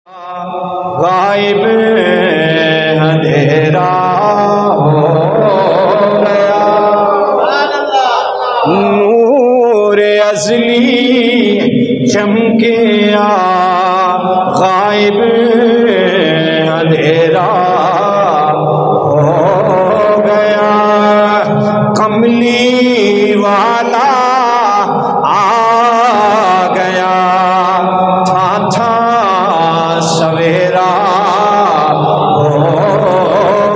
غائب اندھیرا ہو گیا، نور ازلی چمکیا، غائب اندھیرا ہو گیا، کملی والا آ گیا، تھا تھا سویرا ہو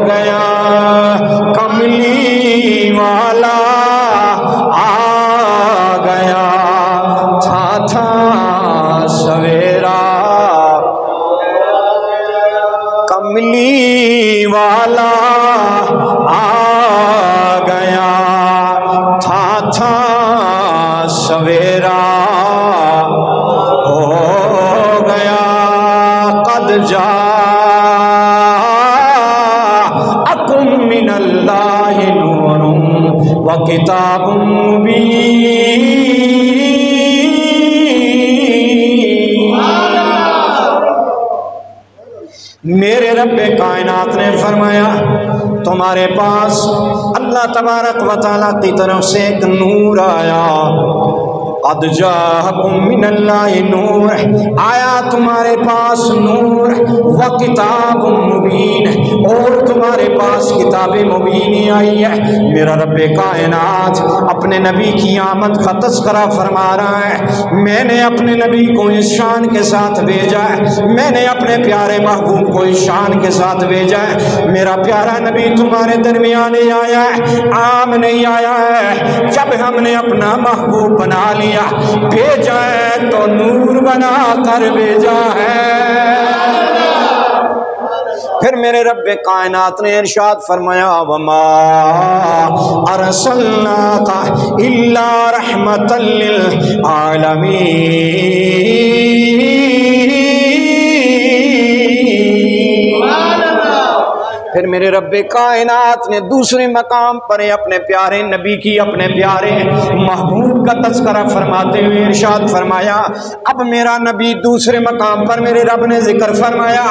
گیا، کملی والا آ گیا، تھا تھا سویرا، کملی والا آ گیا، تھا تھا سویرا ہو گیا، قد جاءکم من اللہ نور وکتاب مبین۔ میرے رب کائنات نے فرمایا تمہارے پاس اللہ تبارک و تعالیٰ کی طرف سے ایک نور آیا، قد جاءکم من اللہ نور، آیا تمہارے پاس نور، و کتاب مبین، اور تمہارے پاس کتاب مبین آئی ہے۔ میرا رب کائنات اپنے نبی کی آمد کا تذکرہ فرما رہا ہے، میں نے اپنے نبی کو اس شان کے ساتھ بھیجا ہے، میں نے اپنے پیارے محبوب کو اس شان کے ساتھ بھیجا ہے، میرا پیارا نبی تمہارے درمیان آیا ہے، عام نہیں آیا ہے، جب ہم نے اپنا محبوب بنا لیا بھیجا ہے تو نور بنا کر بھیجا ہے۔ پھر میرے رب کائنات نے ارشاد فرمایا وما ارسلناک الا رحمۃ للعالمین۔ پھر میرے رب کائنات نے دوسرے مقام پر اپنے پیارے نبی کی، اپنے پیارے محبوب کا تذکرہ فرماتے ہوئے ارشاد فرمایا، اب میرا نبی دوسرے مقام پر میرے رب نے ذکر فرمایا،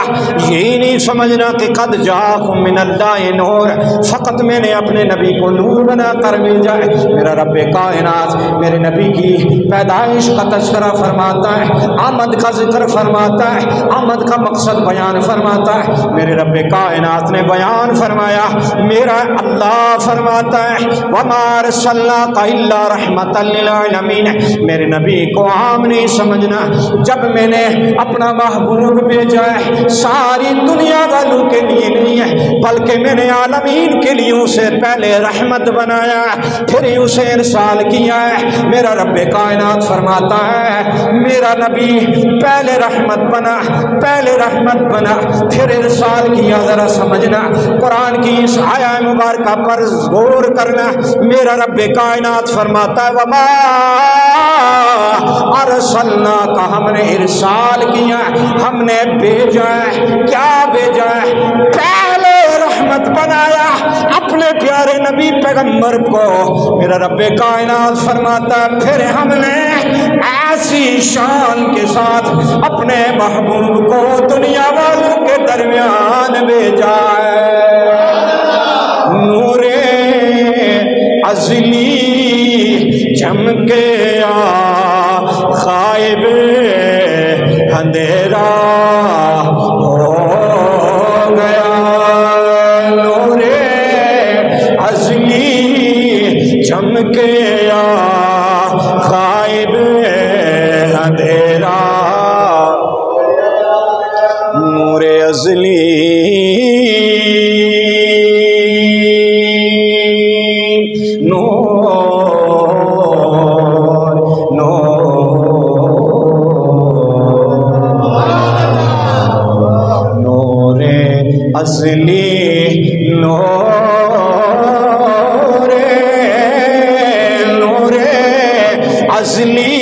یہی نہیں سمجھنا کہ قد جاءکم من اللہ نور، فقط میں نے اپنے نبی کو نور بنا کر بھیجا ہے۔ میرا رب کائنات میرے نبی کی پیدائش کا تذکرہ فرماتا ہے، آمد کا ذکر فرماتا ہے، آمد کا مقصد بیان فرماتا ہے۔ میرے رب کائنات نے بیان فرمایا، میرا اللہ فرماتا ہے وَمَا أَرْسَلْنَاكَ إِلَّا رَحْمَةً لِلْعَالَمِينَ، میرے نبی کو عام نہیں سمجھنا، جب میں نے اپنا محبوب بھیجا ہے ساری دنیا والوں کے لیے نہیں ہے، بلکہ میں نے عالمین کے لیے اسے پہلے رحمت بنایا پھر ہی اسے ارسال کیا ہے۔ میرا رب کائنات فرماتا ہے میرا نبی پہلے رحمت بنا، پہلے رحمت بنا پھر ارسال کیا، ذرا سمجھنا، قرآن کی اس آیہ مبارکہ پر غور کرنا۔ میرا رب کائنات فرماتا ہے وما ارسلناک، ہم نے ارسال کیا، ہم نے بھیجا ہے، کیا بھیجا ہے؟ پہلے رحمت بنایا اپنے پیارے نبی پیغمبر کو۔ میرا رب کائنات فرماتا ہے پھر ہم نے ایسی شان کے ساتھ اپنے محبوب کو دنیا والوں کے درمیان بھیجا ہے، نور ازلی چمکیا، غائب اندھیرا ہو گیا، نور ازلی چمکیا، غائب اندھیرا، نور ازلی ازلی نور ازلی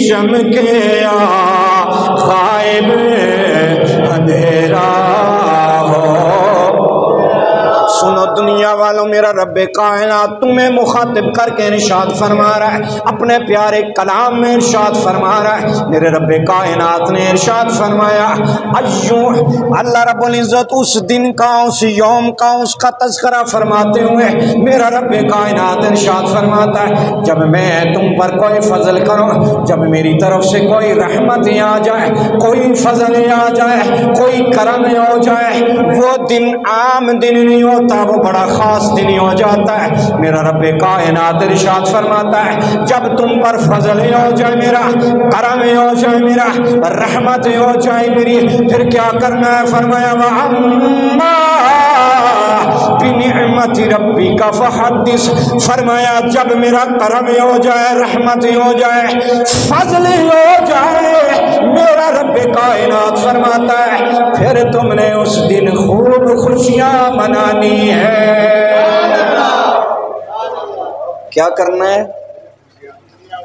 چمکیا، غائب اندھیرا ہو۔ سنو دنیا والوں میرا رب کائنات تمہیں مخاطب کر کے ارشاد فرما رہا ہے، اپنے پیارے کلام میں ارشاد فرما رہا ہے۔ میرے رب کائنات نے ارشاد فرمایا اللہ رب العزت اس دن کا، اس یوم کا، اس کا تذکرہ فرماتے ہوئے میرا رب کائنات ارشاد فرماتا ہے جب میں تم پر کوئی فضل کروں، جب میری طرف سے کوئی رحمت آ جائے، کوئی فضل آ جائے، کوئی کرم ہو جائے، وہ دن عام دن نہیں ہوتا، وہ بڑا خاص دن ہو جاتا ہے۔ میرا رب کائنات ارشاد فرماتا ہے جب تم پر فضل ہو جائے میرا، کرم ہو جائے میرا، رحمت ہو جائے میری، پھر کیا کرنا ہے؟ فرمایا وَأَمَّا بِنِعْمَتِ رَبِّكَ فَحَدِّثْ، فرمایا جب میرا کرم ہو جائے، رحمت ہو جائے، فضل ہو جائے، میرا رب کائنات فرماتا ہے پھر تم نے اس دن خوب خوشیاں منانی ہے۔ کیا کرنا ہے؟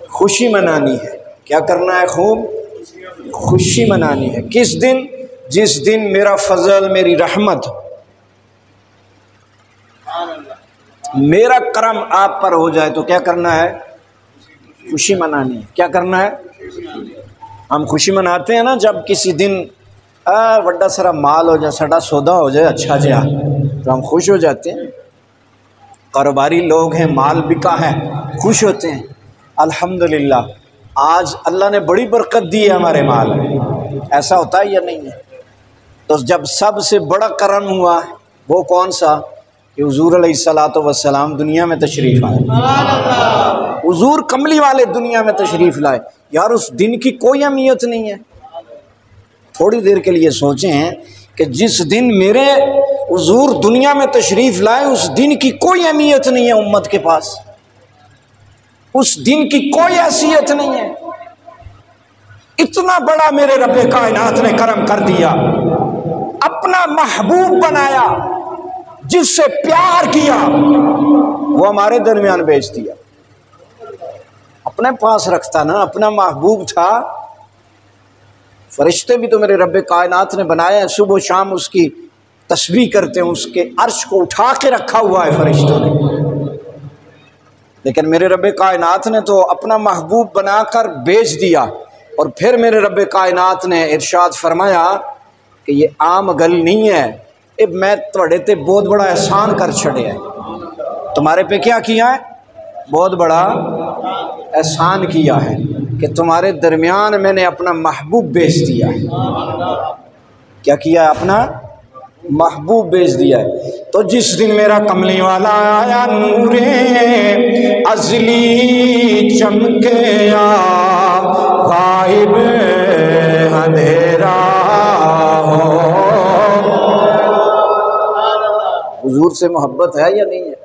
خوشی منانی ہے۔ کیا کرنا ہے؟ خوب خوشی منانی ہے۔ کس دن؟ جس دن میرا فضل، میری رحمت، میرا کرم آپ پر ہو جائے تو کیا کرنا ہے؟ خوشی منانی ہے۔ کیا کرنا ہے؟ ہم خوشی مناتے ہیں نا جب کسی دن بڑا سارا مال ہو جائے، سڑا سودا ہو جائے اچھا جا، تو ہم خوش ہو جاتے ہیں۔ کاروباری لوگ ہیں، مال بکا ہے، خوش ہوتے ہیں الحمدللہ آج اللہ نے بڑی برکت دی ہے ہمارے مال میں۔ ایسا ہوتا ہے یا نہیں ہے؟ تو جب سب سے بڑا کرم ہوا وہ کون سا؟ کہ حضور علیہ الصلوۃ والسلام دنیا میں تشریف آئے، حضور کملی والے دنیا میں تشریف لائے۔ یار اس دن کی کوئی اہمیت نہیں ہے۔ تھوڑی دیر کے لیے سوچیں کہ جس دن میرے حضور دنیا میں تشریف لائے اس دن کی کوئی اہمیت نہیں ہے امت کے پاس، اس دن کی کوئی حیثیت نہیں ہے۔ اتنا بڑا میرے رب کائنات نے کرم کر دیا، اپنا محبوب بنایا، جس سے پیار کیا وہ ہمارے درمیان بھیج دیا۔ اپنے پاس رکھتا نا، اپنا محبوب تھا۔ فرشتے بھی تو میرے رب کائنات نے بنایا ہے، صبح و شام اس کی تسبیح کرتے ہیں، اس کے عرش کو اٹھا کے رکھا ہوا ہے فرشتوں نے۔ لیکن میرے رب کائنات نے تو اپنا محبوب بنا کر بھیج دیا، اور پھر میرے رب کائنات نے ارشاد فرمایا کہ یہ عام گل نہیں ہے، میں تھوڑے تے بہت بڑا احسان کر چھڑے ہے۔ تمہارے پہ کیا کیا ہے؟ بہت بڑا احسان کیا ہے کہ تمہارے درمیان میں نے اپنا محبوب بھیج دیا ہے۔ کیا کیا ہے؟ اپنا محبوب بھیج دیا ہے۔ تو جس دن میرا کملی والا آیا، نور ازلی چمکیا، غائب اندھیرا ہو۔ حضور سے محبت ہے یا نہیں ہے؟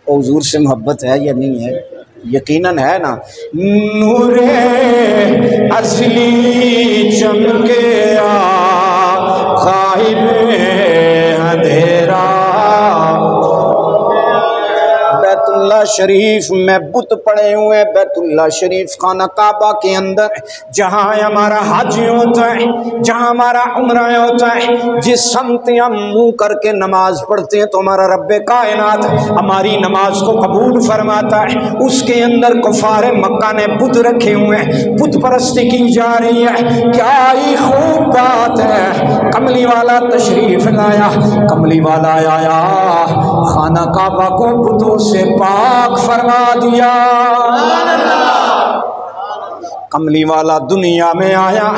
حضور سے محبت ہے یا نہیں ہے؟ یقیناً ہے نا۔ نور اصلی چمکیا، غائب اندھیرا۔ بیت اللہ شریف میں بت پڑے ہوئے، بیت اللہ شریف خانہ کعبہ کے اندر جہاں ہمارا حج ہوتا ہے، جہاں ہمارا عمرہ ہوتا ہے، جس سمت ہم منہ کر کے نماز پڑھتے ہیں تو ہمارا رب کائنات ہماری نماز کو قبول فرماتا ہے۔ اس کے اندر کفار مکہ نے بت رکھے ہوئے ہیں، بت پرستی کی جا رہی ہے۔ کیا ہی خوب بات ہے، کملی والا تشریف لایا، کملی والا آیا، خانہ کعبہ کو بتوں سے پاک فرما دیا۔ کملی والا دنیا میں آیا،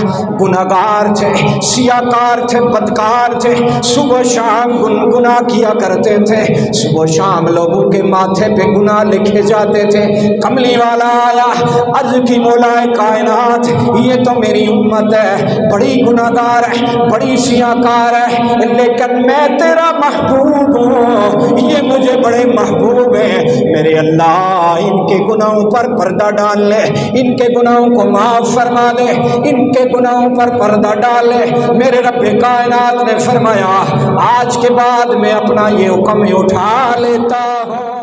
گناہگار تھے، سیاکار تھے، بدکار تھے، صبح شام گنگنا کیا کرتے تھے، صبح شام لوگوں کے ماتھے پہ گناہ لکھے جاتے تھے۔ کملی والا آیا، عرض کی مولا کائنات یہ تو میری امت ہے، بڑی گناہگار ہے، بڑی سیاکار ہے، لیکن میں تیرا محبوب ہوں، یہ مجھے بڑے محبوب ہیں۔ میرے اللہ ان کے گناہوں پر پردہ ڈال لے، ان کے گناہوں کو معاف فرما دے، ان کے گناہوں پر پردہ ڈال لے۔ میرے رب کائنات نے فرمایا آج کے بعد میں اپنا یہ حکم اٹھا لیتا ہوں۔